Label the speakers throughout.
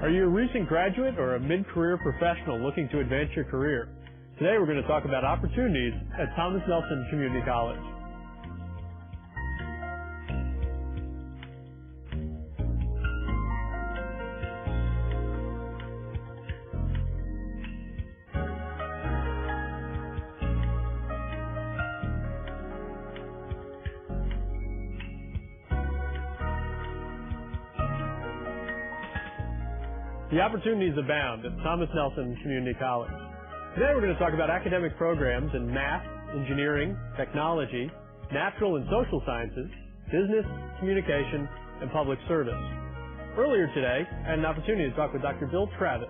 Speaker 1: Are you a recent graduate or a mid-career professional looking to advance your career? Today we're going to talk about opportunities at Thomas Nelson Community College. The opportunities abound at Thomas Nelson Community College. Today we're going to talk about academic programs in math, engineering, technology, natural and social sciences, business, communication, and public service. Earlier today, I had an opportunity to talk with Dr. Bill Travis,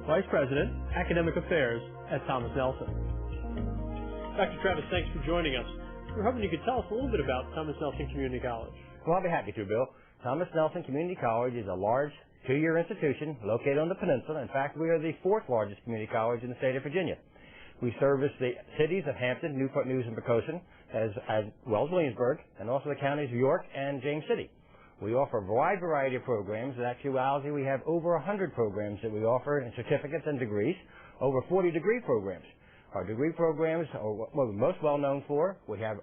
Speaker 1: Vice President, Academic Affairs at Thomas Nelson. Dr. Travis, thanks for joining us. We're hoping you could tell us a little bit about Thomas Nelson Community College.
Speaker 2: Well, I'll be happy to, Bill. Thomas Nelson Community College is a large two-year institution located on the peninsula. In fact, we are the fourth largest community college in the state of Virginia. We service the cities of Hampton, Newport News, and Poquoson, as well as Williamsburg, and also the counties of York and James City. We offer a wide variety of programs. In actuality, we have over 100 programs that we offer in certificates and degrees, over 40 degree programs. Our degree programs are what we're most well known for. We have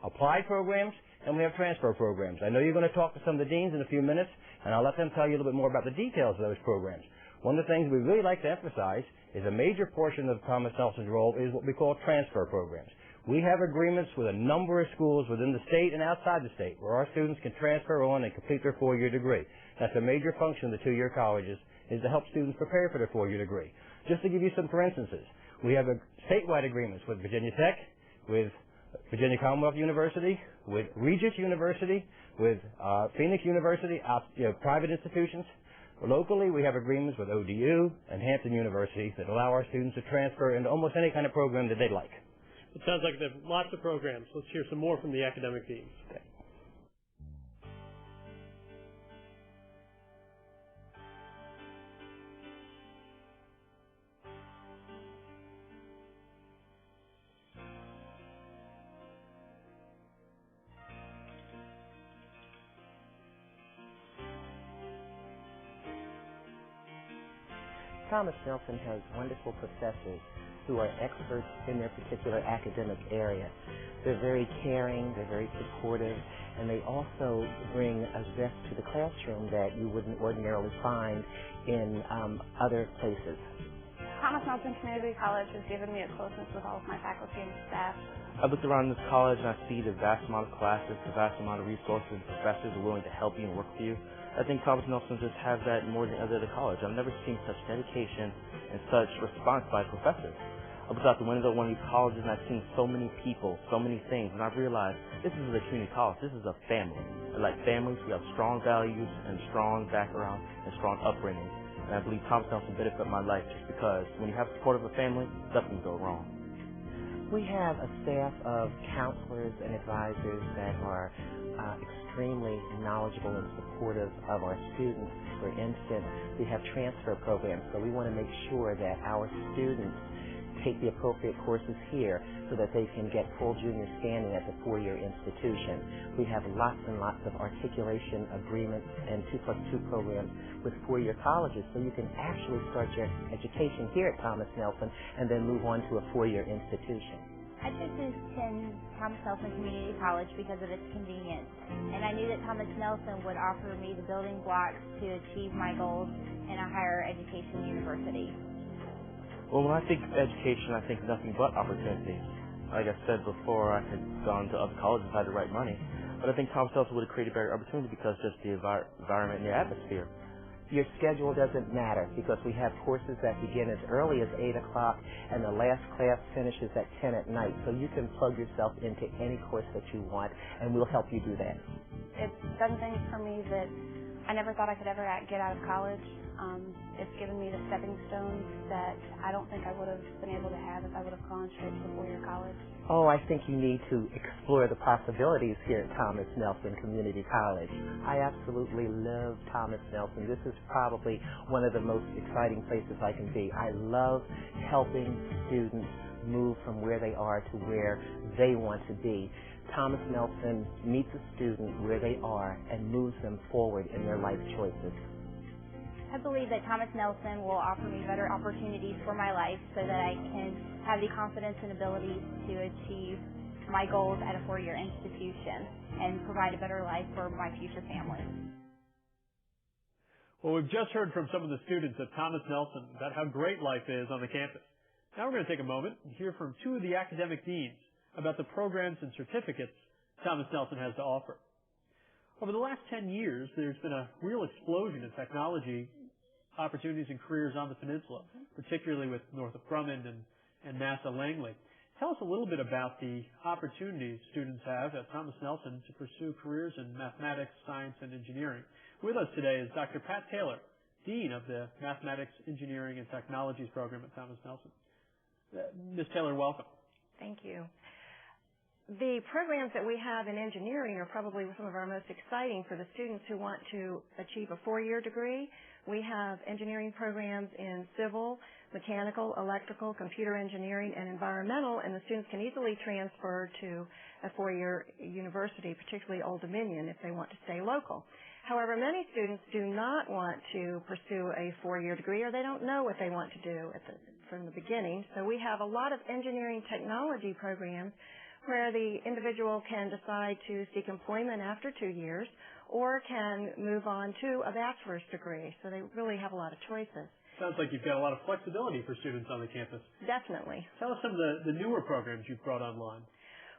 Speaker 2: applied programs, and we have transfer programs. I know you're going to talk to some of the deans in a few minutes, and I'll let them tell you a little bit more about the details of those programs. One of the things we really like to emphasize is a major portion of Thomas Nelson's role is what we call transfer programs. We have agreements with a number of schools within the state and outside the state where our students can transfer on and complete their four-year degree. That's a major function of the two-year colleges, is to help students prepare for their four-year degree. Just to give you some for instances, we have statewide agreements with Virginia Tech, with Virginia Commonwealth University, with Regis University, with Phoenix University, private institutions. Locally, we have agreements with ODU and Hampton University that allow our students to transfer into almost any kind of program that they'd like.
Speaker 1: It sounds like there's lots of programs. Let's hear some more from the academic deans.
Speaker 2: Okay.
Speaker 3: Thomas Nelson has wonderful professors who are experts in their particular academic area. They're very caring, they're very supportive, and they also bring a zest to the classroom that you wouldn't ordinarily find in other places.
Speaker 4: Thomas Nelson Community College has given me a closeness with all of my faculty and staff.
Speaker 5: I look around this college and I see the vast amount of classes, the vast amount of resources, professors are willing to help you and work for you. I think Thomas Nelson just has that more than other college. I've never seen such dedication and such response by professors. I was out the window of one of these colleges and I've seen so many people, so many things, and I've realized this is a community college. This is a family. And like families, we have strong values and strong background and strong upbringing. And I believe Thomas Nelson benefited my life just because when you have support of a family, nothing can go wrong.
Speaker 3: We have a staff of counselors and advisors that are extremely knowledgeable and supportive of our students. For instance, we have transfer programs, so we want to make sure that our students take the appropriate courses here so that they can get full junior standing at the four-year institution. We have lots and lots of articulation agreements and 2+2 programs with four-year colleges, so you can actually start your education here at Thomas Nelson and then move on to a four-year institution.
Speaker 6: I chose to attend Thomas Nelson Community College because of its convenience, and I knew that Thomas Nelson would offer me the building blocks to achieve my goals in a higher education university.
Speaker 5: Well, when I think education, I think nothing but opportunities. Like I said before, I had gone to other colleges if I had the right money, but I think Thomas Nelson would have created a better opportunity because just the environment and the atmosphere.
Speaker 3: Your schedule doesn't matter because we have courses that begin as early as 8 o'clock and the last class finishes at 10 at night. So you can plug yourself into any course that you want and we'll help you do that.
Speaker 4: It's done things for me that I never thought I could ever get out of college. It's given me the stepping stones that I don't think I would have been able to have if I would have gone straight to the four-year college.
Speaker 3: Oh, I think you need to explore the possibilities here at Thomas Nelson Community College. I absolutely love Thomas Nelson. This is probably one of the most exciting places I can be. I love helping students move from where they are to where they want to be. Thomas Nelson meets a student where they are and moves them forward in their life choices.
Speaker 6: I believe that Thomas Nelson will offer me better opportunities for my life so that I can have the confidence and ability to achieve my goals at a four-year institution and provide a better life for my future family.
Speaker 1: Well, we've just heard from some of the students at Thomas Nelson about how great life is on the campus. Now we're going to take a moment and hear from two of the academic deans about the programs and certificates Thomas Nelson has to offer. Over the last 10 years, there's been a real explosion in technology opportunities and careers on the peninsula, particularly with Northrop Grumman and NASA Langley. Tell us a little bit about the opportunities students have at Thomas Nelson to pursue careers in mathematics, science, and engineering. With us today is Dr. Pat Taylor, Dean of the Mathematics, Engineering, and Technologies program at Thomas Nelson. Ms. Taylor, welcome.
Speaker 7: Thank you. The programs that we have in engineering are probably some of our most exciting for the students who want to achieve a four-year degree. We have engineering programs in civil, mechanical, electrical, computer engineering, and environmental, and the students can easily transfer to a four-year university, particularly Old Dominion, if they want to stay local. However, many students do not want to pursue a four-year degree, or they don't know what they want to do from the beginning. So we have a lot of engineering technology programs where the individual can decide to seek employment after 2 years or can move on to a bachelor's degree. So they really have a lot of choices.
Speaker 1: Sounds like you've got a lot of flexibility for students on the campus.
Speaker 7: Definitely.
Speaker 1: Tell us some of the newer programs you've brought online.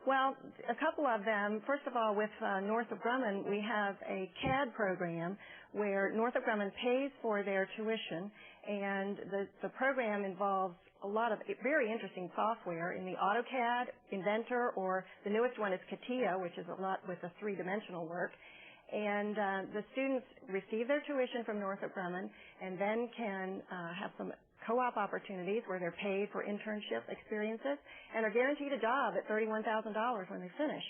Speaker 7: Well, a couple of them. First of all, with Northrop Grumman, we have a CAD program where Northrop Grumman pays for their tuition, and the program involves a lot of very interesting software in the AutoCAD, Inventor, or the newest one is CATIA, which is a lot with the three-dimensional work. And the students receive their tuition from Northrop Grumman and then can have some co-op opportunities where they're paid for internship experiences and are guaranteed a job at $31,000 when they finish.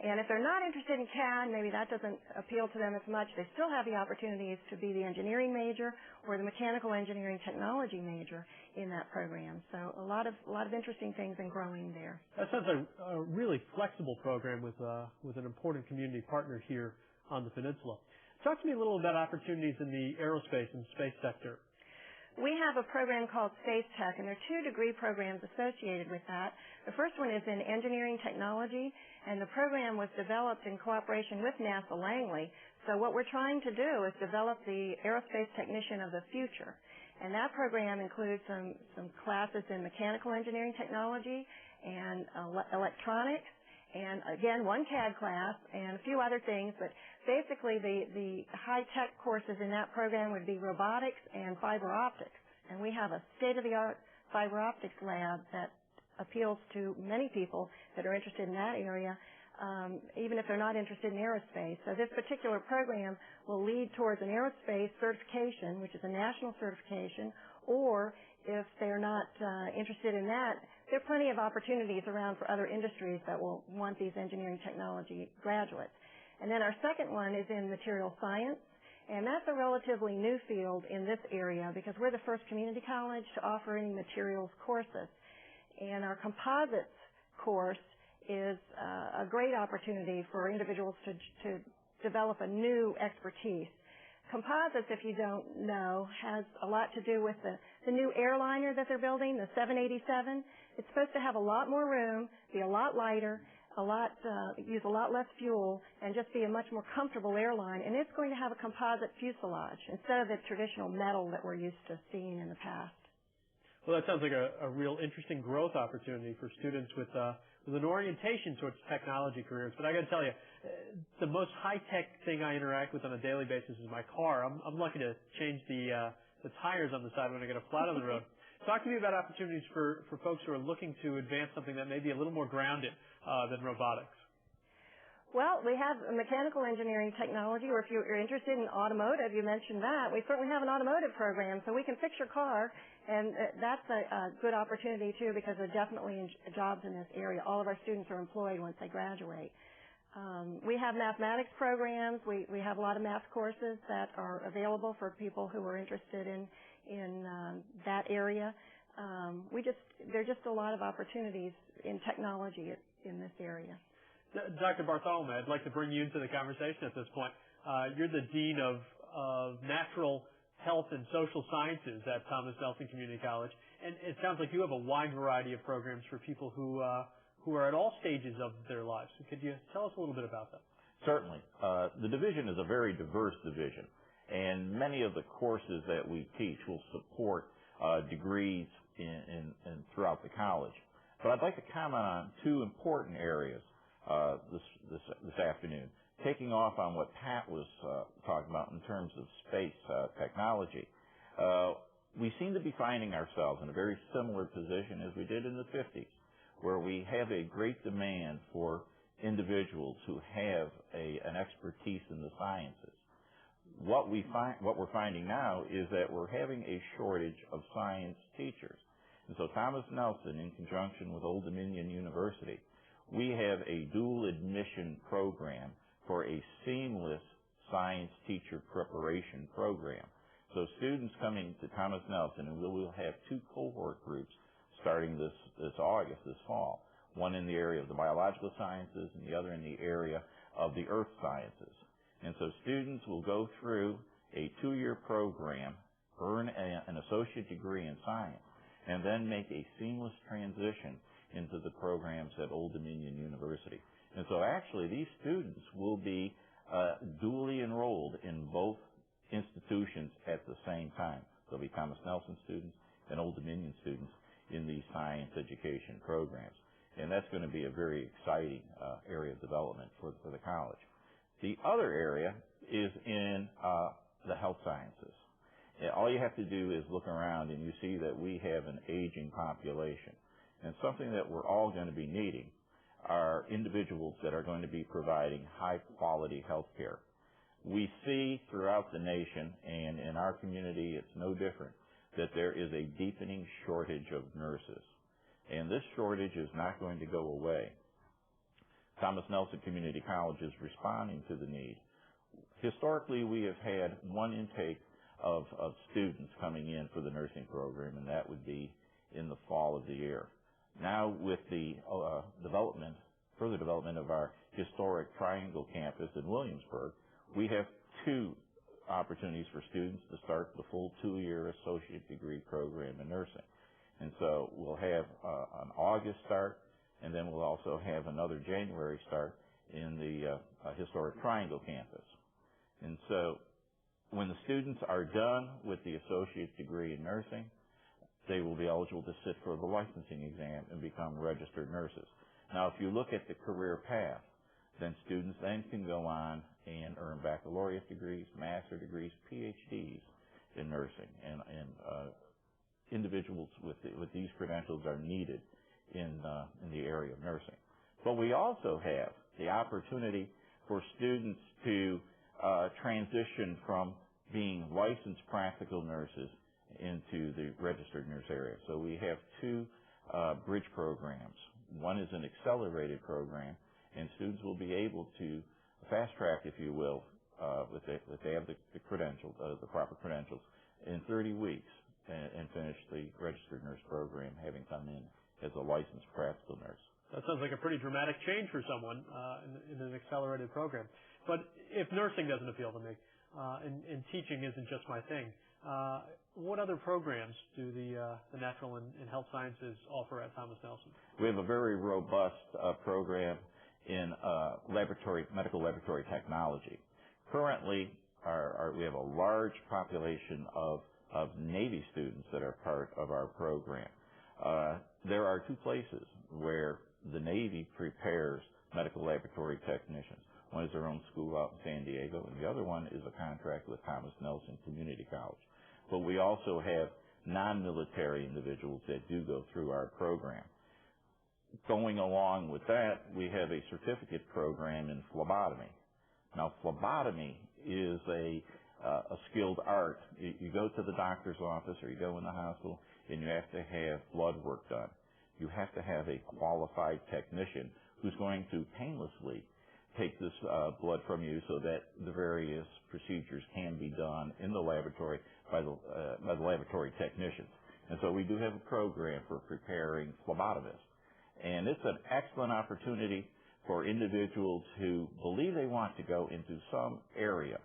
Speaker 7: And if they're not interested in CAD, maybe that doesn't appeal to them as much, they still have the opportunities to be the engineering major or the mechanical engineering technology major in that program. So a lot of interesting things and growing there.
Speaker 1: That sounds like a really flexible program with an important community partner here on the peninsula. Talk to me a little about opportunities in the aerospace and space sector.
Speaker 7: We have a program called Space Tech, and there are 2 degree programs associated with that. The first one is in engineering technology, and the program was developed in cooperation with NASA Langley. So what we're trying to do is develop the aerospace technician of the future. And that program includes some classes in mechanical engineering technology and electronics, and again, 1 CAD class and a few other things, but basically the high-tech courses in that program would be robotics and fiber optics. And we have a state-of-the-art fiber optics lab that appeals to many people that are interested in that area, even if they're not interested in aerospace. So this particular program will lead towards an aerospace certification, which is a national certification, or if they're not interested in that, there are plenty of opportunities around for other industries that will want these engineering technology graduates. And then our second one is in material science, and that's a relatively new field in this area because we're the first community college to offer any materials courses. And our composites course is a great opportunity for individuals to develop a new expertise. Composites, if you don't know, has a lot to do with the new airliner that they're building, the 787. It's supposed to have a lot more room, be a lot lighter, use a lot less fuel, and just be a much more comfortable airline. And it's going to have a composite fuselage instead of the traditional metal that we're used to seeing in the past.
Speaker 1: Well, that sounds like a real interesting growth opportunity for students with an orientation towards technology careers. But I got to tell you, the most high-tech thing I interact with on a daily basis is my car. I'm lucky to change the tires on the side when I get a flat on the road. Talk to me about opportunities for folks who are looking to advance something that may be a little more grounded than robotics.
Speaker 7: Well, we have mechanical engineering technology, or if you're interested in automotive, you mentioned that. We certainly have an automotive program, so we can fix your car, and that's a good opportunity, too, because there are definitely jobs in this area. All of our students are employed once they graduate. We have mathematics programs. We have a lot of math courses that are available for people who are interested in that area. There are just a lot of opportunities in technology in this area.
Speaker 1: Dr. Bartholomew, I'd like to bring you into the conversation at this point. You're the Dean of Natural health and social sciences at Thomas Nelson Community College, and it sounds like you have a wide variety of programs for people who are at all stages of their lives. So could you tell us a little bit about that?
Speaker 8: Certainly. The division is a very diverse division, and many of the courses that we teach will support degrees in throughout the college. But I'd like to comment on two important areas this afternoon, taking off on what Pat was talking about in terms of space technology. We seem to be finding ourselves in a very similar position as we did in the 50s, where we have a great demand for individuals who have an expertise in the sciences. What we're finding now is that we're having a shortage of science teachers. And so Thomas Nelson, in conjunction with Old Dominion University, we have a dual admission program for a seamless science teacher preparation program. So students coming to Thomas Nelson, and we will have two cohort groups starting this August, this fall, one in the area of the biological sciences and the other in the area of the earth sciences. And so students will go through a 2-year program, earn an associate degree in science, and then make a seamless transition into the programs at Old Dominion University. And so actually these students will be dually enrolled in both institutions at the same time. They'll be Thomas Nelson students and Old Dominion students in these science education programs. And that's going to be a very exciting area of development for the college. The other area is in the health sciences. All you have to do is look around and you see that we have an aging population. And something that we're all going to be needing are individuals that are going to be providing high-quality health care. We see throughout the nation, and in our community it's no different, that there is a deepening shortage of nurses. And this shortage is not going to go away. Thomas Nelson Community College is responding to the need. Historically, we have had one intake of students coming in for the nursing program, and that would be in the fall of the year. Now, with the further development of our historic Triangle campus in Williamsburg, we have two opportunities for students to start the full 2-year associate degree program in nursing. And so we'll have an August start, and then we'll also have another January start in the historic Triangle campus. And so when the students are done with the associate degree in nursing, they will be eligible to sit for the licensing exam and become registered nurses. Now, if you look at the career path, then students then can go on and earn baccalaureate degrees, master degrees, PhDs in nursing, and individuals with these credentials are needed in the area of nursing. But we also have the opportunity for students to transition from being licensed practical nurses into the registered nurse area. So we have two bridge programs. One is an accelerated program, and students will be able to fast track, if you will, if they have the credentials, the proper credentials, in 30 weeks and finish the registered nurse program, having come in as a licensed practical nurse.
Speaker 1: That sounds like a pretty dramatic change for someone in an accelerated program. But if nursing doesn't appeal to me, and teaching isn't just my thing, what other programs do the natural and health sciences offer at Thomas Nelson?
Speaker 8: We have a very robust program in medical laboratory technology. Currently, we have a large population of Navy students that are part of our program. There are two places where the Navy prepares medical laboratory technicians. One is their own school out in San Diego, and the other one is a contract with Thomas Nelson Community College. But we also have non-military individuals that do go through our program. Going along with that, we have a certificate program in phlebotomy. Now, phlebotomy is a skilled art. You go to the doctor's office or you go in the hospital and you have to have blood work done. You have to have a qualified technician who's going to painlessly take this blood from you so that the various procedures can be done in the laboratory by the laboratory technicians. And so we do have a program for preparing phlebotomists. And it's an excellent opportunity for individuals who believe they want to go into some area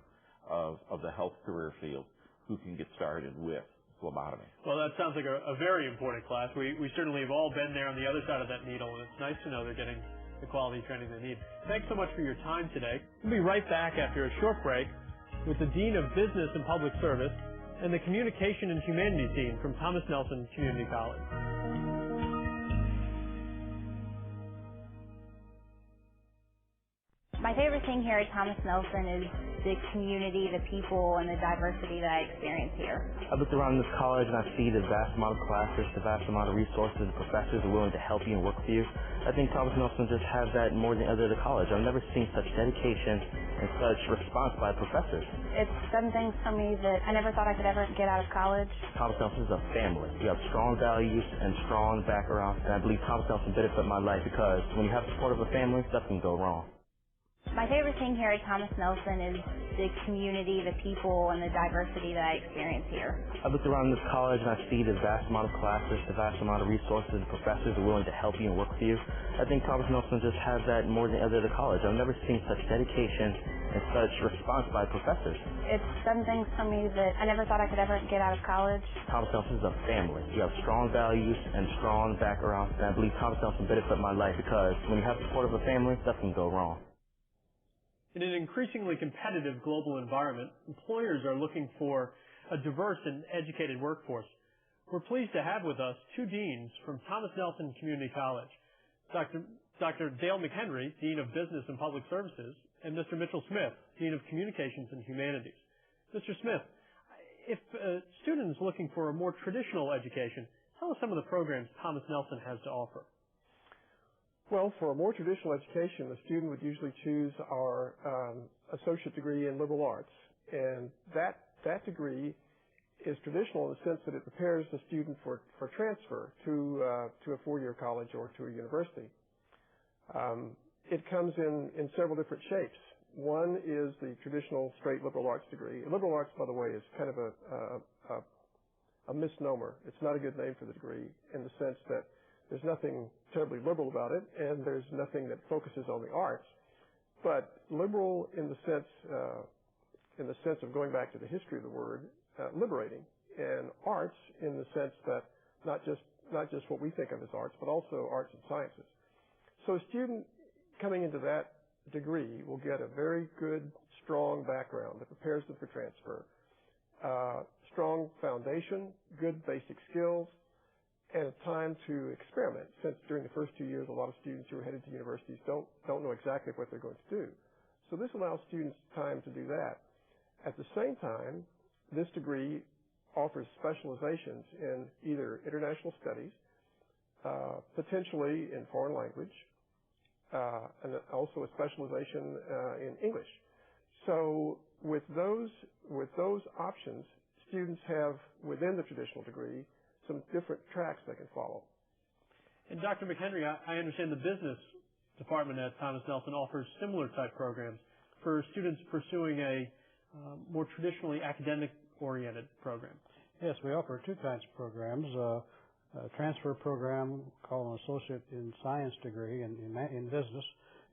Speaker 8: of the health career field who can get started with phlebotomy.
Speaker 1: Well, that sounds like a very important class. We certainly have all been there on the other side of that needle, and it's nice to know they're getting the quality training they need. Thanks so much for your time today. We'll be right back after a short break with the Dean of Business and Public Service and the Communication and Humanities Dean from Thomas Nelson Community College.
Speaker 6: My favorite thing here at Thomas Nelson is the community, the people, and the diversity that I experience here.
Speaker 5: I look around this college and I see the vast amount of classes, the vast amount of resources, the professors are willing to help you and work for you. I think Thomas Nelson just has that more than other college. I've never seen such dedication and such response by professors.
Speaker 4: It's done things for me that I never thought I could ever get out of college.
Speaker 5: Thomas Nelson is a family. We have strong values and strong background, and I believe Thomas Nelson benefited my life because when you have the support of a family, nothing can go wrong.
Speaker 6: My favorite thing here at Thomas Nelson is the community, the people, and the diversity that I experience here.
Speaker 5: I look around this college and I see the vast amount of classes, the vast amount of resources, the professors are willing to help you and work for you. I think Thomas Nelson just has that more than other college. I've never seen such dedication and such response by professors.
Speaker 4: It's done things for me that I never thought I could ever get out of college.
Speaker 5: Thomas Nelson is a family. We have strong values and strong background, and I believe Thomas Nelson benefited my life because when you have the support of a family, nothing can go wrong.
Speaker 1: In an increasingly competitive global environment, employers are looking for a diverse and educated workforce. We're pleased to have with us two deans from Thomas Nelson Community College, Dr. Dale McHenry, Dean of Business and Public Services, and Mr. Mitchell Smith, Dean of Communications and Humanities. Mr. Smith, if a student is looking for a more traditional education, tell us some of the programs Thomas Nelson has to offer.
Speaker 9: Well, for a more traditional education, the student would usually choose our associate degree in liberal arts. And that degree is traditional in the sense that it prepares the student for transfer to a four-year college or to a university. It comes in several different shapes. One is the traditional straight liberal arts degree. Liberal arts, by the way, is kind of a misnomer. It's not a good name for the degree in the sense that there's nothing terribly liberal about it, and there's nothing that focuses on the arts. But liberal in the sense of going back to the history of the word, liberating, and arts in the sense that not just what we think of as arts, but also arts and sciences. So a student coming into that degree will get a very good, strong background that prepares them for transfer, strong foundation, good basic skills, and a time to experiment, since during the first 2 years, a lot of students who are headed to universities don't know exactly what they're going to do. So this allows students time to do that. At the same time, this degree offers specializations in either international studies, potentially in foreign language, and also a specialization in English. So with those options, students have, within the traditional degree, some different tracks they can follow.
Speaker 1: And Dr. McHenry, I understand the business department at Thomas Nelson offers similar type programs for students pursuing a more traditionally academic-oriented program.
Speaker 10: Yes, we offer two kinds of programs. A transfer program called an Associate in Science degree in business,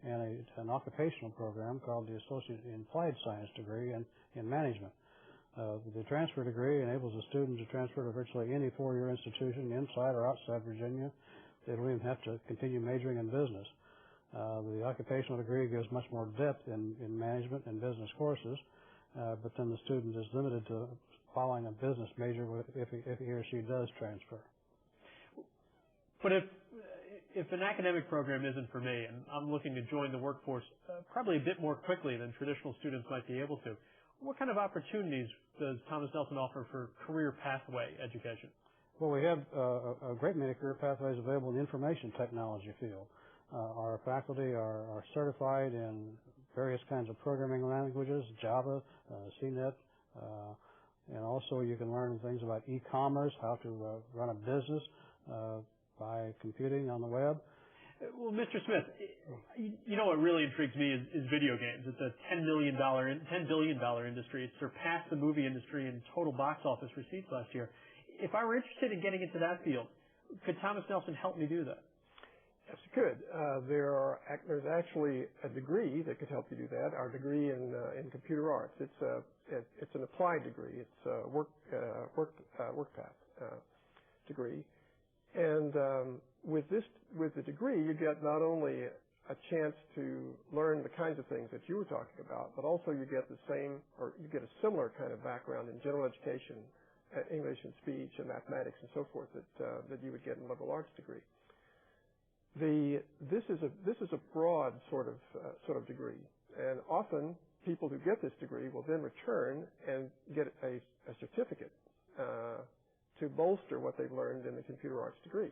Speaker 10: and an occupational program called the Associate in Applied Science degree in management. The transfer degree enables a student to transfer to virtually any four-year institution inside or outside Virginia. They don't even have to continue majoring in business. The occupational degree gives much more depth in management and business courses, but then the student is limited to following a business major if he or she does transfer.
Speaker 1: But if an academic program isn't for me and I'm looking to join the workforce probably a bit more quickly than traditional students might be able to, what kind of opportunities does Thomas Nelson offer for career pathway education?
Speaker 10: Well, we have a great many career pathways available in the information technology field. Our faculty are certified in various kinds of programming languages, Java, CNET, and also you can learn things about e-commerce, how to run a business by computing on the web.
Speaker 1: Well, Mr. Smith, you know what really intrigues me is video games. It's a $10 billion industry. It surpassed the movie industry in total box office receipts last year. If I were interested in getting into that field, could Thomas Nelson help me do that?
Speaker 9: Yes, it could. There's actually a degree that could help you do that. Our degree in computer arts. It's an applied degree. It's a work path degree. And with the degree, you get not only a chance to learn the kinds of things that you were talking about, but also you get a similar kind of background in general education, English and speech and mathematics and so forth that you would get in a liberal arts degree. This is a broad sort of degree, and often people who get this degree will then return and get a certificate to bolster what they've learned in the computer arts degree.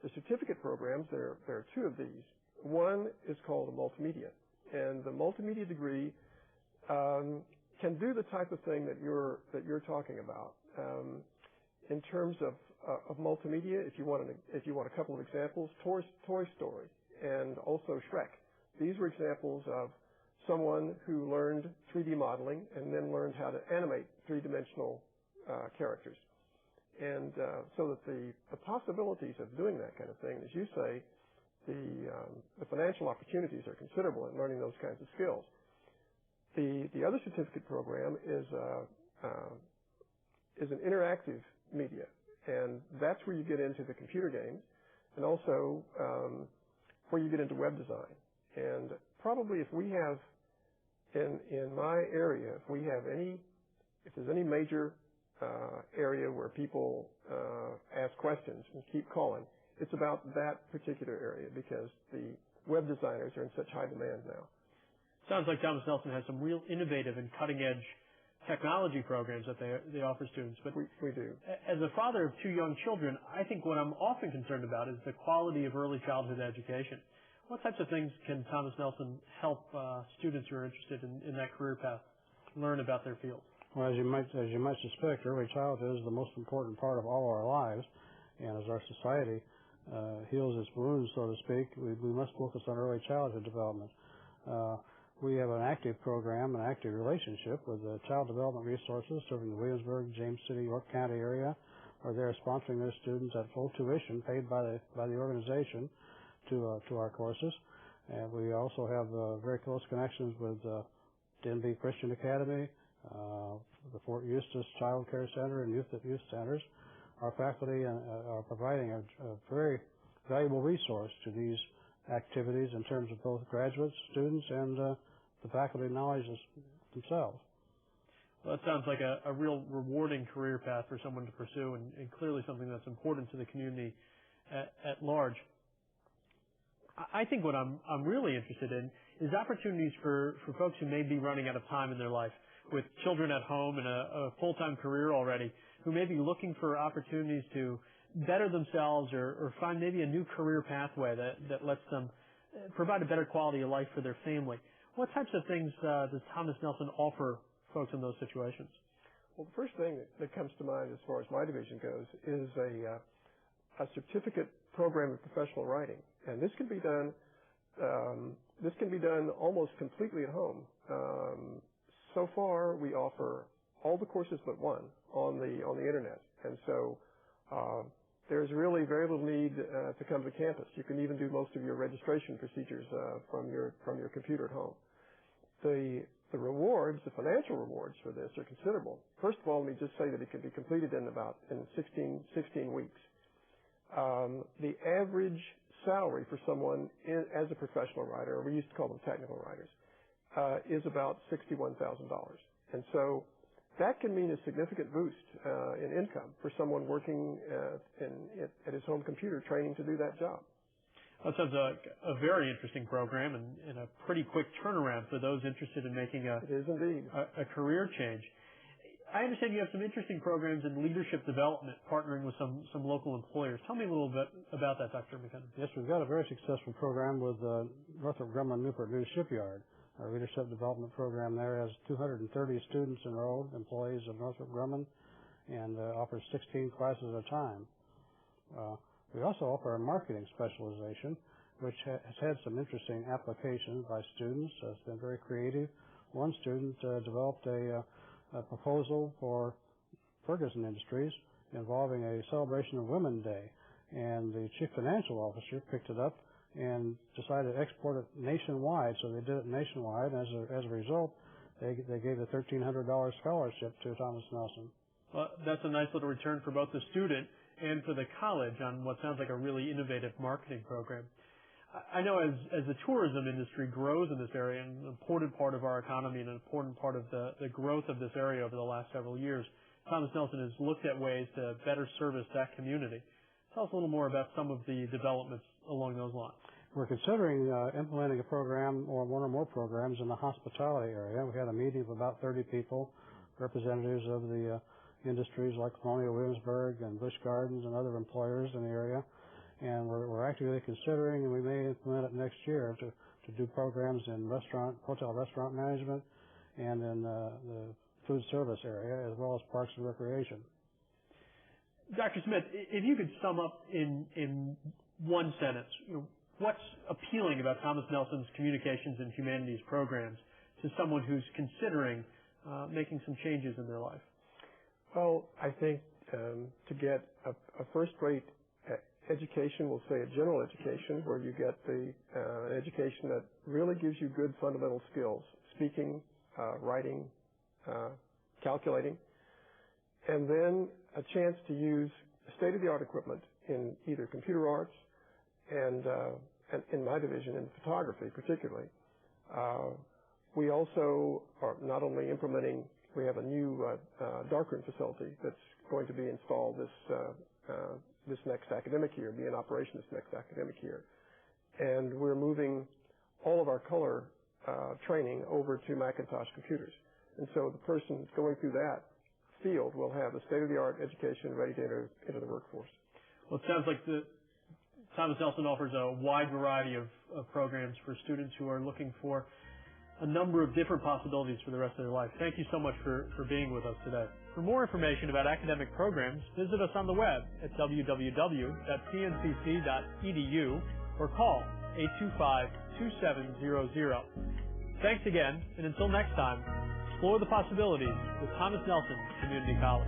Speaker 9: The certificate programs, there are two of these. One is called a multimedia, and the multimedia degree can do the type of thing that you're talking about. In terms of multimedia, if you want a couple of examples, Toy Story and also Shrek. These were examples of someone who learned 3D modeling and then learned how to animate three-dimensional characters. And so that the possibilities of doing that kind of thing, as you say, the financial opportunities are considerable in learning those kinds of skills. The other certificate program is an interactive media, and that's where you get into the computer games, and also where you get into web design. And probably if we have in my area, if there's any major area where people ask questions and keep calling, it's about that particular area because the web designers are in such high demand now.
Speaker 1: Sounds like Thomas Nelson has some real innovative and cutting-edge technology programs that they offer students. But
Speaker 9: we do.
Speaker 1: As a father of two young children, I think what I'm often concerned about is the quality of early childhood education. What types of things can Thomas Nelson help students who are interested in that career path learn about their field?
Speaker 10: Well, as you might suspect, early childhood is the most important part of all our lives, and as our society heals its wounds, so to speak, we must focus on early childhood development. We have an active program, an active relationship with the Child Development Resources serving the Williamsburg, James City, York County area, where they're sponsoring their students at full tuition paid by the organization to our courses. And we also have very close connections with Denby Christian Academy, the Fort Eustis Child Care Center, and youth centers. Our faculty are providing a very valuable resource to these activities in terms of both graduates, students, and the faculty knowledge themselves.
Speaker 1: Well, that sounds like a real rewarding career path for someone to pursue, and clearly something that's important to the community at large. I think what I'm really interested in is opportunities for folks who may be running out of time in their life, with children at home and a full-time career already, who may be looking for opportunities to better themselves or find maybe a new career pathway that lets them provide a better quality of life for their family. What types of things does Thomas Nelson offer folks in those situations?
Speaker 9: Well, the first thing that comes to mind as far as my division goes is a certificate program of professional writing, and this can be done. This can be done almost completely at home. So far, we offer all the courses but one on the internet, and so there's really very little need to come to campus. You can even do most of your registration procedures from your computer at home. The rewards, the financial rewards for this are considerable. First of all, let me just say that it can be completed in 16 weeks. The average salary for someone as a professional writer, or we used to call them technical writers, is about $61,000. And so that can mean a significant boost in income for someone working at his home computer training to do that job.
Speaker 1: That sounds like a very interesting program and a pretty quick turnaround for those interested in making
Speaker 9: it is indeed
Speaker 1: a career change. I understand you have some interesting programs in leadership development, partnering with some local employers. Tell me a little bit about that, Dr. McKenna.
Speaker 10: Yes, we've got a very successful program with Northrop Grumman Newport News Shipyard. Our leadership development program there has 230 students enrolled, employees of Northrop Grumman, and offers 16 classes at a time. We also offer a marketing specialization, which has had some interesting applications by students. It's been very creative. One student developed a proposal for Ferguson Industries involving a celebration of Women's Day, and the chief financial officer picked it up and decided to export it nationwide. So they did it nationwide. As a result, they gave a $1,300 scholarship to Thomas Nelson.
Speaker 1: Well, that's a nice little return for both the student and for the college on what sounds like a really innovative marketing program. I know as the tourism industry grows in this area, an important part of our economy and an important part of the growth of this area over the last several years, Thomas Nelson has looked at ways to better service that community. Tell us a little more about some of the developments along those lines.
Speaker 10: We're considering implementing a program or one or more programs in the hospitality area. We had a meeting of about 30 people, representatives of the industries like Colonial Williamsburg and Busch Gardens and other employers in the area. And we're actively considering, and we may implement it next year, to do programs in hotel restaurant management and in the food service area, as well as parks and recreation.
Speaker 1: Dr. Smith, if you could sum up in one sentence, what's appealing about Thomas Nelson's communications and humanities programs to someone who's considering making some changes in their life?
Speaker 9: Well, I think to get a first-rate education, we'll say a general education, where you get the education that really gives you good fundamental skills, speaking, writing, calculating, and then a chance to use state-of-the-art equipment in either computer arts and in my division, in photography particularly. We also are not only implementing, we have a new darkroom facility that's going to be installed this next academic year, be in operation this next academic year. And we're moving all of our color training over to Macintosh computers. And so the person going through that field will have a state-of-the-art education ready to enter into the workforce.
Speaker 1: Well, it sounds like Thomas Nelson offers a wide variety of programs for students who are looking for a number of different possibilities for the rest of their life. Thank you so much for being with us today. For more information about academic programs, visit us on the web at www.pncc.edu or call 825-2700. Thanks again, and until next time, explore the possibilities with Thomas Nelson Community College.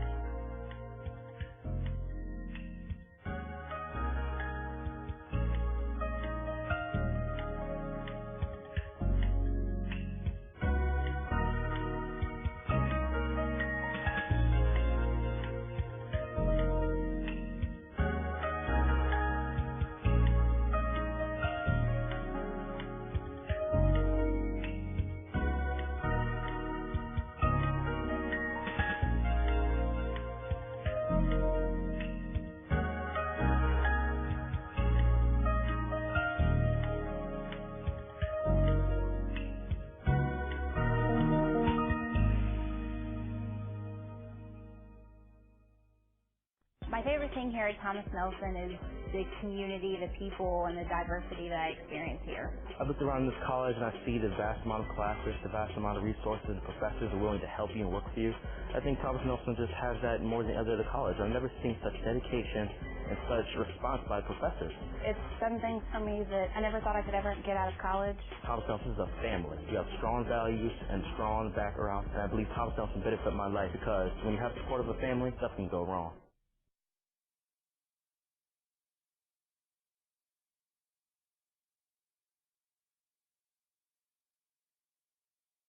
Speaker 6: My favorite thing here at Thomas Nelson is the community, the people, and the diversity that I experience here.
Speaker 5: I look around this college and I see the vast amount of classes, the vast amount of resources, the professors are willing to help you and work for you. I think Thomas Nelson just has that more than other colleges. I've never seen such dedication and such response by professors.
Speaker 4: It's done things for me that I never thought I could ever get out of college.
Speaker 5: Thomas Nelson is a family. You have strong values and strong background, and I believe Thomas Nelson benefited my life because when you have the support of a family, nothing can go wrong.